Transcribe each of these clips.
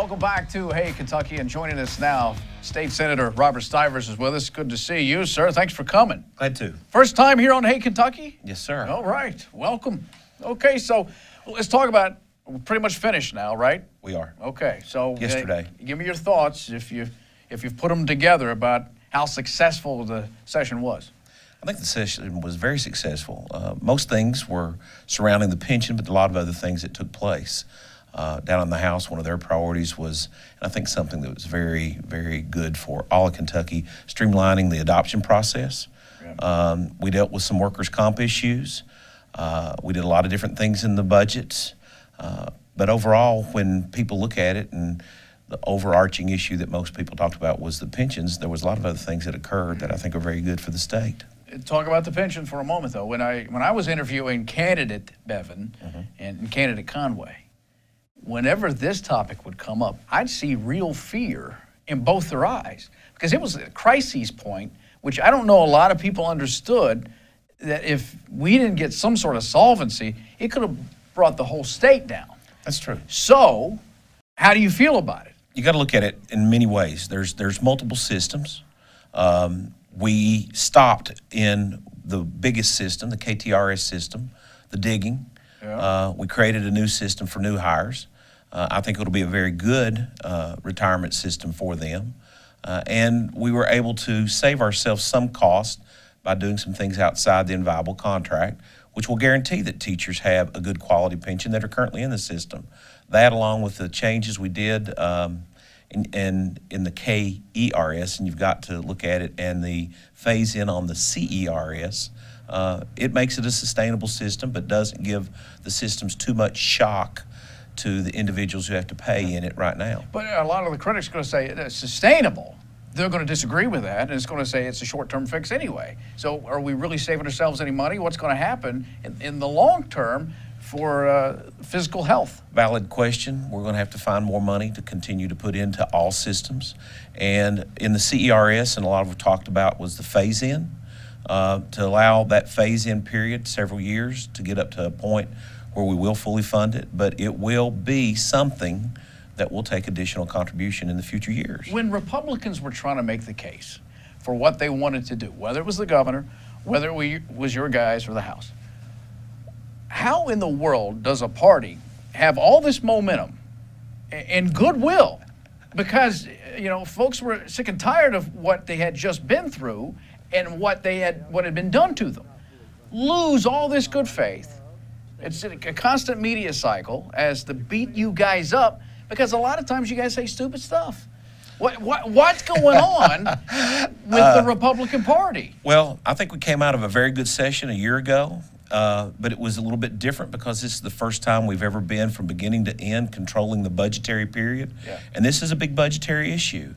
Welcome back to Hey Kentucky, and joining us now, State Senator Robert Stivers is with us. Good to see you, sir. Thanks for coming. Glad to. First time here on Hey Kentucky? Yes, sir. All right, welcome. Okay, so let's talk about, we're pretty much finished now, right? We are. Okay, so yesterday. Give me your thoughts, if you've put them together, about how successful the session was. I think the session was very successful. Most things were surrounding the pension, but a lot of other things that took place. Down in the House, one of their priorities was, and I think something that was very, very good for all of Kentucky, streamlining the adoption process. Yeah. We dealt with some workers' comp issues. We did a lot of different things in the budgets. But overall, when people look at it, and the overarching issue that most people talked about was the pensions, there was a lot of other things that occurred that I think are very good for the state. Talk about the pension for a moment, though. When I was interviewing candidate Bevan and candidate Conway, whenever this topic would come up, I'd see real fear in both their eyes, because it was a crisis point, which I don't know a lot of people understood, that if we didn't get some sort of solvency, it could have brought the whole state down. That's true. So, how do you feel about it? You got to look at it in many ways. There's multiple systems. We stopped in the biggest system, the KTRS system, the digging. Yeah. We created a new system for new hires. I think it'll be a very good retirement system for them. And we were able to save ourselves some cost by doing some things outside the inviolable contract, which will guarantee that teachers have a good quality pension that are currently in the system. That, along with the changes we did in the KERS, and you've got to look at it, and the phase in on the CERS, it makes it a sustainable system, but doesn't give the systems too much shock to the individuals who have to pay in it right now. But a lot of the critics are going to say it's sustainable. They're going to disagree with that, and it's going to say it's a short-term fix anyway. So are we really saving ourselves any money? What's going to happen in the long term for physical health? Valid question. We're going to have to find more money to continue to put into all systems. And in the CERS, and a lot of what we talked about was the phase-in, to allow that phase-in period, several years, to get up to a point where we will fully fund it, but it will be something that will take additional contribution in the future years. When Republicans were trying to make the case for what they wanted to do, whether it was the governor, whether it was your guys or the House, how in the world does a party have all this momentum and goodwill? Because, you know, folks were sick and tired of what they had just been through and what had been done to them. Lose all this good faith. It's a constant media cycle as to beat you guys up, because a lot of times you guys say stupid stuff. What's going on with the Republican Party? Well, I think we came out of a very good session a year ago, but it was a little bit different because this is the first time we've ever been from beginning to end controlling the budgetary period. Yeah. And this is a big budgetary issue.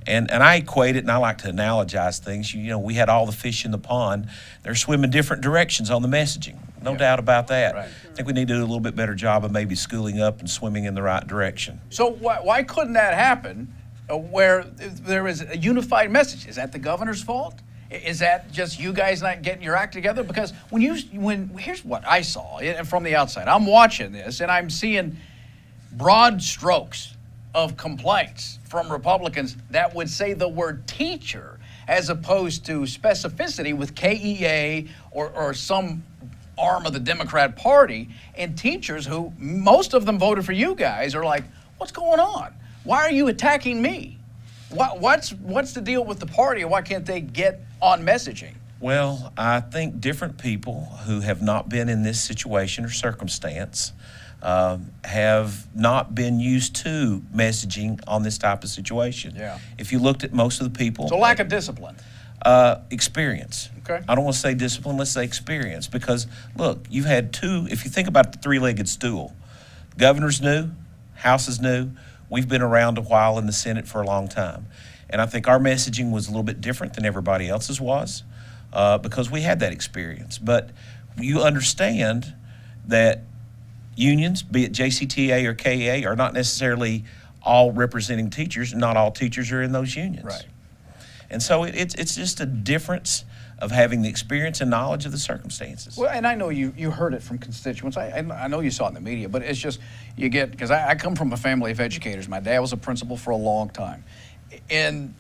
And I equate it, and I like to analogize things. You know, we had all the fish in the pond. They're swimming different directions on the messaging. No doubt about that. Right. I think we need to do a little bit better job of maybe schooling up and swimming in the right direction. So why couldn't that happen where there is a unified message? Is that the governor's fault? Is that just you guys not getting your act together? Because here's what I saw from the outside. I'm watching this, and I'm seeing broad strokes of complaints from Republicans that would say the word teacher as opposed to specificity with KEA or some arm of the Democrat Party, and teachers who, most of them voted for you guys, are like, what's going on? Why are you attacking me? What's the deal with the party, and why can't they get on messaging? Well, I think different people who have not been in this situation or circumstance have not been used to messaging on this type of situation. Yeah. If you looked at most of the people. So lack of discipline. Experience. Okay. I don't want to say discipline, let's say experience. Because, look, you've had two, if you think about the three-legged stool, governor's new, House is new, we've been around a while in the Senate for a long time. And I think our messaging was a little bit different than everybody else's was because we had that experience. But you understand that unions, be it JCTA or KEA, are not necessarily all representing teachers. Not all teachers are in those unions. Right. And so it's just a difference of having the experience and knowledge of the circumstances. Well, and I know you heard it from constituents. I know you saw it in the media, but it's just you get, because I come from a family of educators. My dad was a principal for a long time, and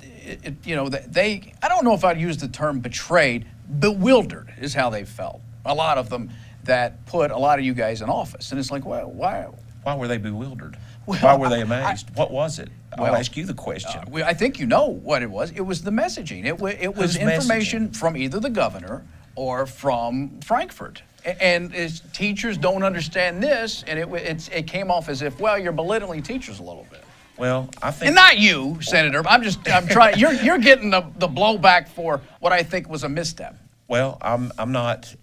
you know, I don't know if I'd use the term betrayed, bewildered is how they felt. A lot of them that put a lot of you guys in office, and it's like, well, why? Why were they bewildered? Well, why were they amazed? What was it? I'll ask you the question. I think you know what it was. It was the messaging. It was information from either the governor or from Frankfurt. And teachers don't understand this, and it came off as if, well, you're belittling teachers a little bit. Well, I think, and not you, Senator. I'm trying. You're getting the blowback for what I think was a misstep. Well, I'm not.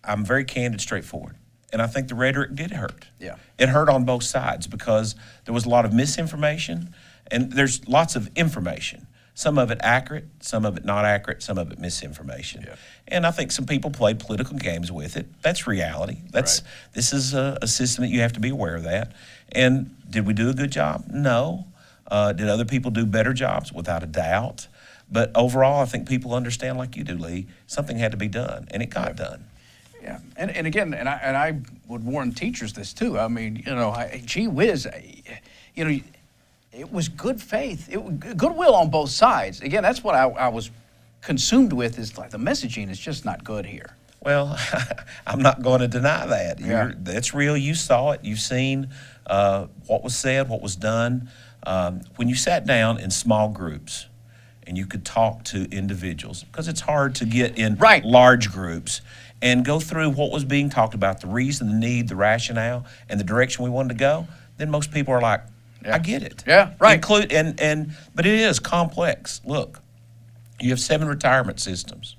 I'm very candid, straightforward. And I think the rhetoric did hurt. Yeah. It hurt on both sides because there was a lot of misinformation, and there's lots of information. Some of it accurate, some of it not accurate, some of it misinformation. Yeah. And I think some people play political games with it. That's reality. This is a system that you have to be aware of that. And did we do a good job? No. Did other people do better jobs? Without a doubt. But overall, I think people understand, like you do, Lee, something had to be done, and it got done. Yeah, and again, and I would warn teachers this too. I mean, you know, gee whiz, you know, it was good faith, goodwill on both sides. Again, that's what I was consumed with, is like the messaging is just not good here. Well, I'm not going to deny that. Yeah. That's real. You saw it. You've seen what was said, what was done. When you sat down in small groups and you could talk to individuals, because it's hard to get in large groups, and go through what was being talked about, the reason, the need, the rationale, and the direction we wanted to go, then most people are like, I get it. Yeah, right. But it is complex. Look, you have 7 retirement systems,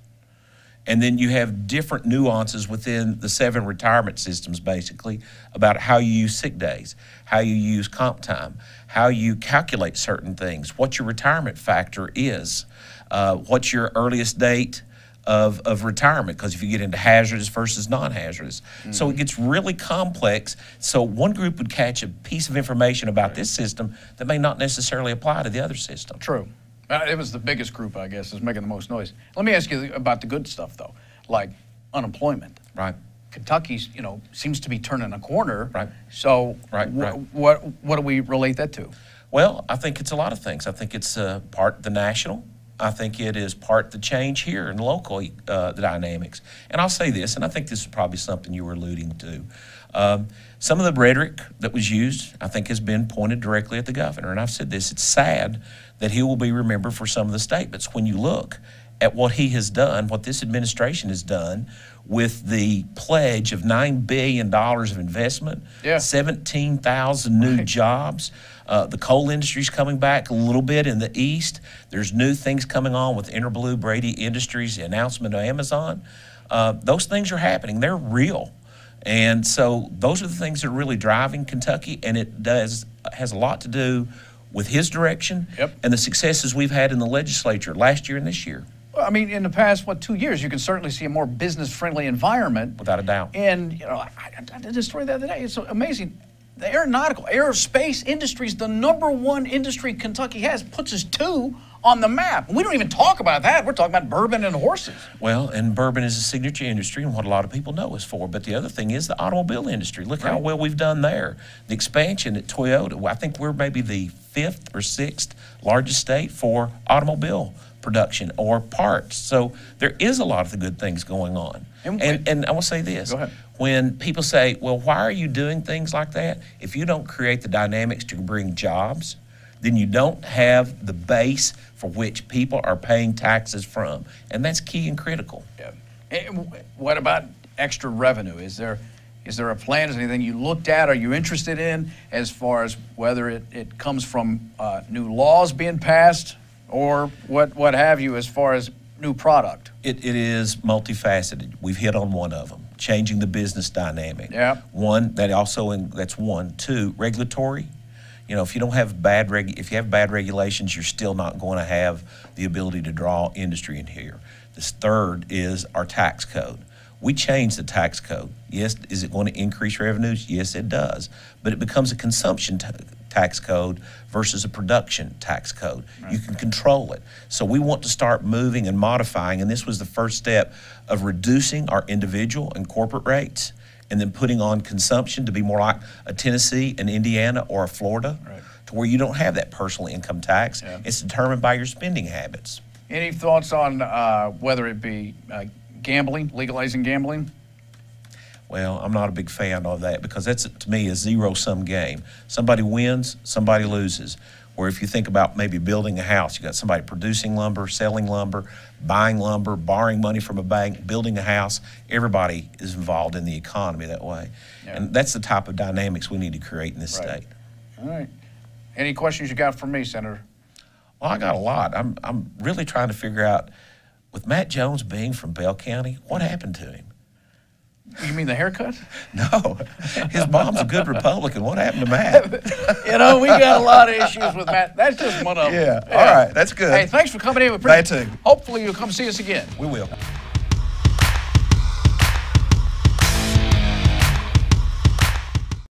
and then you have different nuances within the 7 retirement systems, basically, about how you use sick days, how you use comp time, how you calculate certain things, what your retirement factor is, what's your earliest date of retirement, because if you get into hazardous versus non-hazardous. So it gets really complex. So one group would catch a piece of information about this system that may not necessarily apply to the other system. True. It was the biggest group, I guess, is making the most noise. Let me ask you about the good stuff, though, like unemployment. Right. Kentucky's, you know, seems to be turning a corner. Right. So what do we relate that to? Well, I think it's a lot of things. I think it's part the national. I think it is part the change here in local the dynamics. And I'll say this, and I think this is probably something you were alluding to. Some of the rhetoric that was used, I think, has been pointed directly at the governor. And I've said this, it's sad that he will be remembered for some of the statements. When you look at what he has done, what this administration has done with the pledge of $9 billion of investment, 17,000 new jobs, the coal industry's coming back a little bit in the east. There's new things coming on with Interblue, Brady Industries, the announcement of Amazon. Those things are happening. They're real. And so those are the things that are really driving Kentucky, and it has a lot to do with his direction and the successes we've had in the legislature last year and this year. Well, I mean, in the past, 2 years, you can certainly see a more business-friendly environment. Without a doubt. And, you know, I did this story the other day. It's amazing. The aerospace industry is the #1 industry Kentucky has, puts us 2 on the map. We don't even talk about that. We're talking about bourbon and horses. Well, and bourbon is a signature industry and what a lot of people know us for. But the other thing is the automobile industry. Look how well we've done there. The expansion at Toyota. I think we're maybe the 5th or 6th largest state for automobile production or parts. So there is a lot of the good things going on. And I will say this. Go ahead. When people say, well, why are you doing things like that? If you don't create the dynamics to bring jobs, then you don't have the base for which people are paying taxes from. And that's key and critical. Yeah. And what about extra revenue? Is there a plan? Is there anything you looked at? Are you interested in as far as whether it comes from new laws being passed or what have you as far as new product? It is multifaceted. We've hit on one of them. Changing the business dynamic. Yeah. That's one. 2, regulatory. You know, if you don't have if you have bad regulations, you're still not going to have the ability to draw industry in here. This 3rd is our tax code. We changed the tax code. Yes, is it going to increase revenues? Yes, it does. But it becomes a consumption tax code versus a production tax code. You can control it. So we want to start moving and modifying, and this was the first step of reducing our individual and corporate rates and then putting on consumption to be more like a Tennessee, an Indiana, or a Florida, to where you don't have that personal income tax. It's determined by your spending habits. Any thoughts on whether it be gambling, legalizing gambling? Well, I'm not a big fan of that because that's, to me, a zero-sum game. Somebody wins, somebody loses. Where if you think about maybe building a house, you got somebody producing lumber, selling lumber, buying lumber, borrowing money from a bank, building a house. Everybody is involved in the economy that way. And that's the type of dynamics we need to create in this state. All right. Any questions you got for me, Senator? Well, I got a lot. I'm really trying to figure out, with Matt Jones being from Bell County, what happened to him? You mean the haircut? No. His mom's a good Republican. What happened to Matt? You know, we got a lot of issues with Matt. That's just one of them. Yeah. All right. That's good. Hey, thanks for coming in. Glad to. Hopefully you'll come see us again. We will.